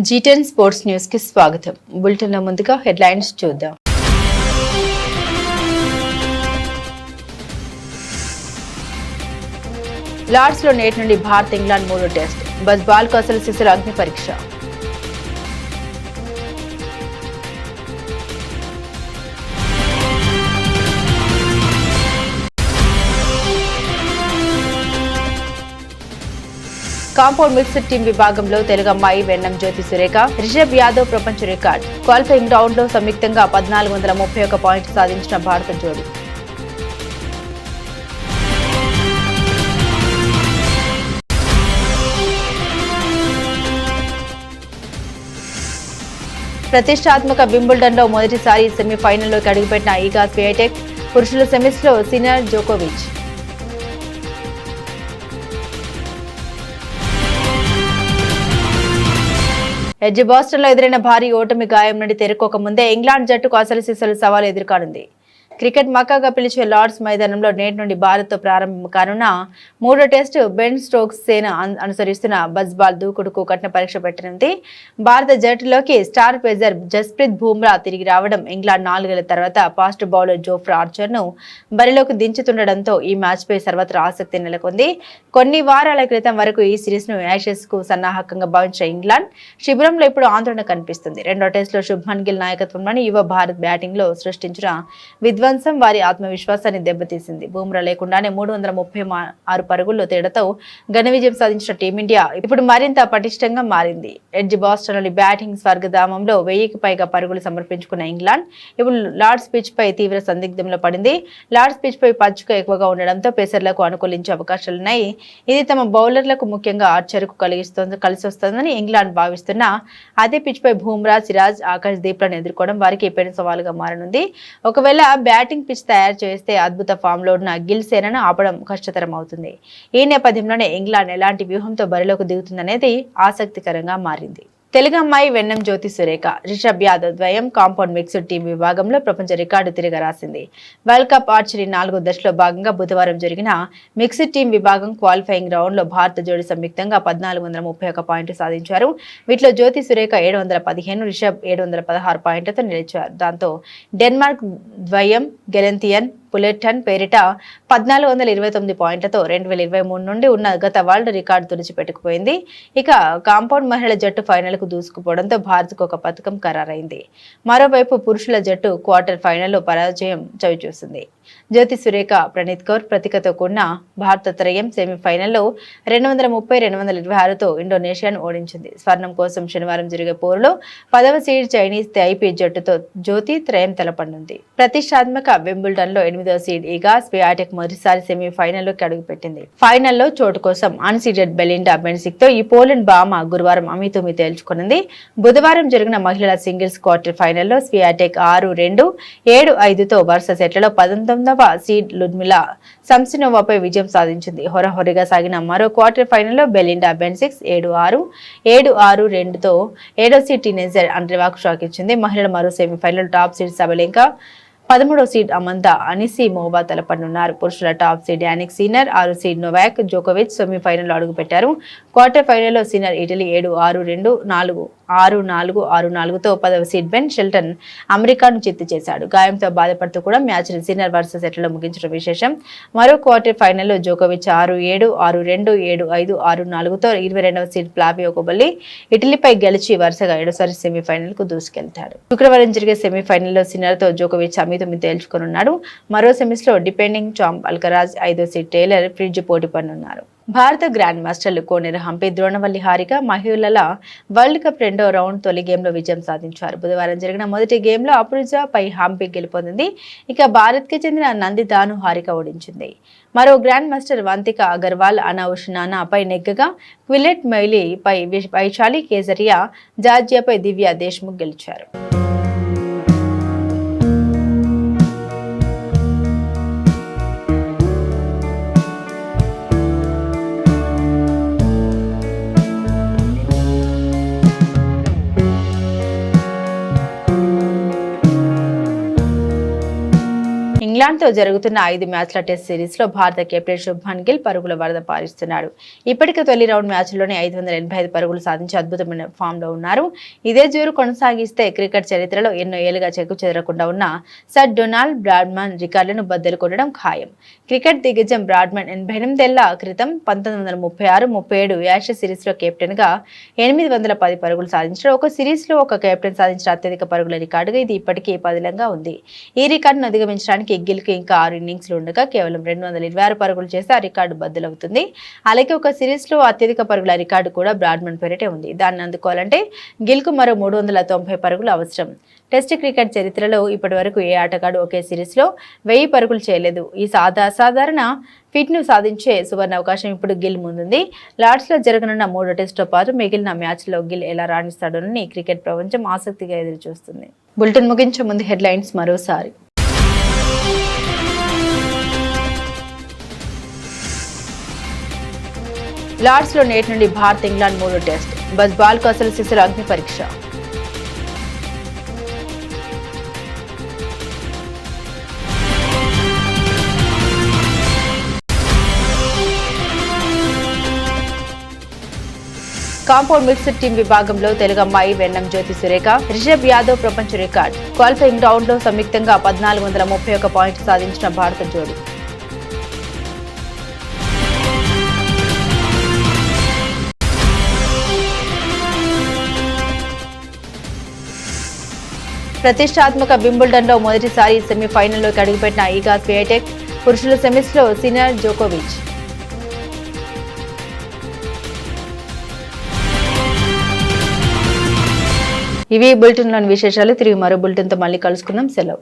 G10 sports news కి స్వాగతం. Bulletin లో ముందుగా హెడ్లైన్స్ చూద్దాం. లార్డ్స్ లో నేటి నుండి భారత్ ఇంగ్లాండ్ మూడో టెస్ట్. బస్ బాల్ కు అసలు సిసలు అగ్ని పరీక్ష. కాంపౌండ్ మిక్స్డ్ టీం విభాగంలో తెలుగు అమ్మాయి వెన్నం జ్యోతి సురేఖ, రిషబ్ యాదవ్ ప్రపంచ రికార్డ్. క్వాలిఫైయింగ్ రౌండ్ లో సంయుక్తంగా 1431 పాయింట్లు సాధించిన భారత జోడీ. ప్రతిష్టాత్మక వింబుల్డన్ లో మొదటిసారి సెమీఫైనల్లోకి అడుగుపెట్టిన ఈగా స్వియాటెక్. పురుషుల సెమీస్ లో సినర్ జోకోవిచ్. ఎడ్జ్ బాస్టన్ లో ఎదురైన భారీ ఓటమి గాయం నుండి తేరుకోక ముందే ఇంగ్లాండ్ జట్టుకు అసలు సిసలు సవాల్ ఎదుర్కానుంది. క్రికెట్ మక్కాగా పిలిచే లార్డ్స్ మైదానంలో నేటి నుండి భారత్ తో ప్రారంభం కానున్న మూడో టెస్టు బెన్ స్టోక్స్ సేన అనుసరిస్తున్న బజ్ బాల్ దూకుడుకు కఠిన పరీక్ష పెట్టనుంది. భారత జట్టులోకి స్టార్ పేసర్ జస్ప్రీత్ బుమ్రా తిరిగి రావడం, ఇంగ్లాండ్ 4 ఏళ్ల తర్వాత ఫాస్ట్ బౌలర్ జోఫ్రా ఆర్చర్ ను బరిలోకి దించుతుండటంతో ఈ మ్యాచ్ పై సర్వత్రా ఆసక్తి నెలకొంది. కొన్ని వారాల క్రితం వరకు ఈ సిరీస్ ను యాషెస్ కు సన్నాహకంగా భావించిన ఇంగ్లాండ్ శిబిరంలో ఇప్పుడు ఆందోళన కనిపిస్తుంది. రెండో టెస్ట్ లో శుభ్మన్ గిల్ నాయకత్వంలోని యువ భారత్ బ్యాటింగ్ లో సృష్టించిన విధ్వంసం వారి ఆత్మవిశ్వాసాన్ని దెబ్బతీసింది. బుమ్రా లేకుండానే 336 పరుగుల తేడాతో ఘన విజయం సాధించిన టీమిండియా ఇప్పుడు మరింత పటిష్టంగా మారింది. ఎడ్జ్ బాస్టన్లోని బ్యాటింగ్ స్వర్గధామంలో 1000కి పైగా పరుగులు సమర్పించుకున్న ఇంగ్లాండ్ ఇప్పుడు లార్డ్స్ పిచ్ పై తీవ్ర సందిగ్ధంలో పడింది. లార్డ్స్ పిచ్ పై పచ్చుక ఎక్కువగా ఉండడంతో పేసర్లకు అనుకూలించే అవకాశాలున్నాయి. ఇది తమ బౌలర్లకు ముఖ్యంగా ఆర్చర్కు కలిసొస్తుందని ఇంగ్లాండ్ భావిస్తున్న అదే పిచ్ పై బుమ్రా, సిరాజ్, ఆకాష్ దీప్లను ఎదుర్కోవడం వారికి పెను సవాలుగా మారనుంది. ఒకవేళ బ్యాటింగ్ పిచ్ తయారు చేస్తే అద్భుత ఫామ్ లో ఉన్న గిల్ సేనను ఆపడం కష్టతరం అవుతుంది. ఈ నేపథ్యంలోనే ఇంగ్లాండ్ ఎలాంటి వ్యూహంతో బరిలోకి దిగుతుందనేది ఆసక్తికరంగా మారింది. తెలుగు అమ్మాయి వెన్నం జ్యోతి సురేఖ, రిషబ్ యాదవ్ ద్వయం కాంపౌండ్ మిక్స్డ్ టీం విభాగంలో ప్రపంచ రికార్డు తిరగరాసింది. వరల్డ్ కప్ ఆర్చరీ 4వ దశలో భాగంగా బుధవారం జరిగిన మిక్స్డ్ టీం విభాగం క్వాలిఫైయింగ్ రౌండ్ లో భారత జోడీ సంయుక్తంగా 1431 పాయింట్లు సాధించారు. వీటిలో జ్యోతి సురేఖ 715, రిషబ్ 716 పాయింట్లతో నిలిచారు. దాంతో డెన్మార్క్ ద్వయం గెలెంతియన్ పులెట్టన్ పేరిట 1429 పాయింట్లతో 2023 నుండి ఉన్న గత వరల్డ్ రికార్డు తుడిచిపెట్టుకుపోయింది. ఇక కాంపౌండ్ మహిళల జట్టు ఫైనల్ కు దూసుకుపోవడంతో భారత్ కు ఒక పథకం ఖరారైంది. మరోవైపు పురుషుల జట్టు క్వార్టర్ ఫైనల్లో పరాజయం చవిచూసింది. జ్యోతి సురేఖ, ప్రణీత్ కౌర్ ప్రతికతో కూడిన భారత త్రయం సెమీఫైనల్లో 230-226తో ఇండోనేషియాను ఓడించింది. స్వర్ణం కోసం శనివారం జరిగే పోరులో 10వ సీడ్ చైనీస్ తైపీ జట్టుతో జ్యోతి త్రయం తలపనుంది. ప్రతిష్టాత్మక వింబుల్డన్ లో 8వ సీడ్ ఈగా స్వియాటెక్ మొదటిసారి సెమీఫైనల్లోకి అడుగుపెట్టింది. ఫైనల్లో చోటు కోసం అన్సీడెడ్ బెలిండా బెన్సిక్ తో ఈ పోలాండ్ భామ గురువారం అమీతుమీ తేల్చుకున్నది. బుధవారం జరిగిన మహిళల సింగిల్స్ క్వార్టర్ ఫైనల్లో స్వియాటెక్ 6-2, 7-5తో వరుస సెట్లలో 19వ సీడ్ లుడ్మిలా సంసినోవాపై విజయం సాధించింది. హొరహొరిగా సాగిన మరో క్వార్టర్ ఫైనల్లో బెలిండా బెన్సిక్ 7-6, 7-6-2తో 7వ సీడ్ టీనేజర్ అండ్రెవాకు షాక్ ఇచ్చింది. మహిళల మరో సెమీఫైనల్ టాప్ సీడ్ సబలెంకా, 13వ సీడ్ అమంతా అనిసిమోవా తలపనున్నారు. పురుషుల టాప్ సీడ్ యానిక్ సిన్నర్, 6వ సీడ్ నోవాక్ జోకోవిచ్ సెమీఫైనల్లో అడుగుపెట్టారు. క్వార్టర్ ఫైనల్లో సిన్నర్ ఇటలీ 7-6-2, 4-6-4, 6-4తో 10వ సీడ్ బెన్ షెల్టన్ అమెరికాను చిత్తు చేశాడు. గాయంతో బాధపడుతూ కూడా మ్యాచ్ను సిన్నర్ వరుస సెట్లలో ముగించడం విశేషం. మరో క్వార్టర్ ఫైనల్లో జోకోవిచ్ 6-7, 6-2, 7-5, 6-4తో 22వ సీడ్ ఫ్లావియో కోబల్లి ఇటలీపై గెలిచి వరుసగా 7వ సెమీఫైనల్ కు దూసుకెళ్తాడు. శుక్రవారం జరిగే సెమీఫైనల్లో సిన్నర్ తో జోకోవిచ్ అమీతుమీ తేల్చుకోనున్నాడు. మరో సెమీస్ లో డిపెండింగ్ ఛాంప్ అల్కరాజ్, 5వ సీడ్ టేలర్ ఫ్రిడ్జ్ పోటీ పడనున్నారు. భారత గ్రాండ్ మాస్టర్లు కోనేరు హంపి, ద్రోణవల్లి హారిక మహిళల వరల్డ్ కప్ 2వ రౌండ్ తొలి గేమ్లో విజయం సాధించారు. బుధవారం జరిగిన మొదటి గేమ్లో అప్రుజా పై హంపి గెలుపొందింది. ఇక భారత్కి చెందిన నందితాను హారిక ఓడించింది. మరో గ్రాండ్ మాస్టర్ వంతిక అగర్వాల్ అనౌషనానా పై నెగ్గగా క్విలెట్ మెయిలీ పై వైశాలి కేసరియా, జార్జియాపై దివ్య దేశ్ముఖ్ గెలిచారు. ఇంగ్లాండ్తో జరుగుతున్న 5 మ్యాచ్ల టెస్ట్ సిరీస్లో భారత కెప్టెన్ శుభ్మన్ గిల్ పరుగుల వరద పారిస్తున్నాడు. ఇప్పటికే తొలి రౌండ్ మ్యాచ్లోనే 585 పరుగులు సాధించి అద్భుతమైన ఫామ్లో ఉన్నారు. ఇదే జోరు కొనసాగిస్తే క్రికెట్ చరిత్రలో ఎన్నో ఏళ్లుగా చెక్కు చెదరకుండా ఉన్న సర్ డొనాల్డ్ బ్రాడ్మన్ రికార్డులను బద్దలు కొట్టడం ఖాయం. క్రికెట్ దిగ్గజం బ్రాడ్మన్ 88 ఏళ్ల క్రితం 1936-37 యాషెస్ సిరీస్లో కెప్టెన్గా 810 పరుగులు సాధించాడు. ఒక సిరీస్లో ఒక కెప్టెన్ సాధించిన అత్యధిక పరుగుల రికార్డుగా ఇది ఇప్పటికీ పదిలంగా ఉంది. ఈ రికార్డును అధిగమించడానికి గిల్కు ఇంకా 6 ఇన్నింగ్స్లు ఉండగా కేవలం 226 పరుగులు చేస్తే ఆ రికార్డు బద్దలవుతుంది. అలాగే ఒక సిరీస్లో అత్యధిక పరుగుల రికార్డు కూడా బ్రాడ్మన్ పేరిటే ఉంది. దాన్ని అందుకోవాలంటే గిల్కు మరో 390 పరుగులు అవసరం. టెస్ట్ క్రికెట్ చరిత్రలో ఇప్పటి వరకు ఏ ఆటగాడు ఒకే సిరీస్లో 1000 పరుగులు చేయలేదు. ఈ అసాధారణ ఫీట్ను సాధించే సువర్ణ అవకాశం ఇప్పుడు గిల్ ముందుంది. లార్డ్స్లో జరగనున్న 3 టెస్టుతో పాటు మిగిలిన మ్యాచ్లో గిల్ ఎలా రాణిస్తాడోనని క్రికెట్ ప్రపంచం ఆసక్తిగా ఎదురుచూస్తుంది. బులెటిన్ ముగించే ముందు హెడ్లైన్స్ మరోసారి. లార్డ్స్లో నేటి నుండి Bharat England 3 test. Bus ball కు అసలు సిసలు అగ్ని పరీక్ష. కాంపౌండ్ మిక్స్డ్ టీం విభాగంలో తెలుగు అమ్మాయి వెన్నం జ్యోతి సురేఖ, రిషబ్ యాదవ్ ప్రపంచ రికార్డ్. క్వాలిఫైయింగ్ రౌండ్ లో సంయుక్తంగా 1431 పాయింట్లు సాధించిన భారత జోడీ. ప్రతిష్టాత్మక వింబుల్డన్ లో మొదటిసారి సెమీఫైనల్లోకి అడుగుపెట్టిన ఈగా స్వియాటెక్. పురుషుల సెమీస్ లో సినర్ జోకోవిచ్. ఇవి బులెటిన్లోని విశేషాలు. తిరిగి మరో బులెటిన్తో మళ్ళీ కలుసుకుందాం. సెలవు.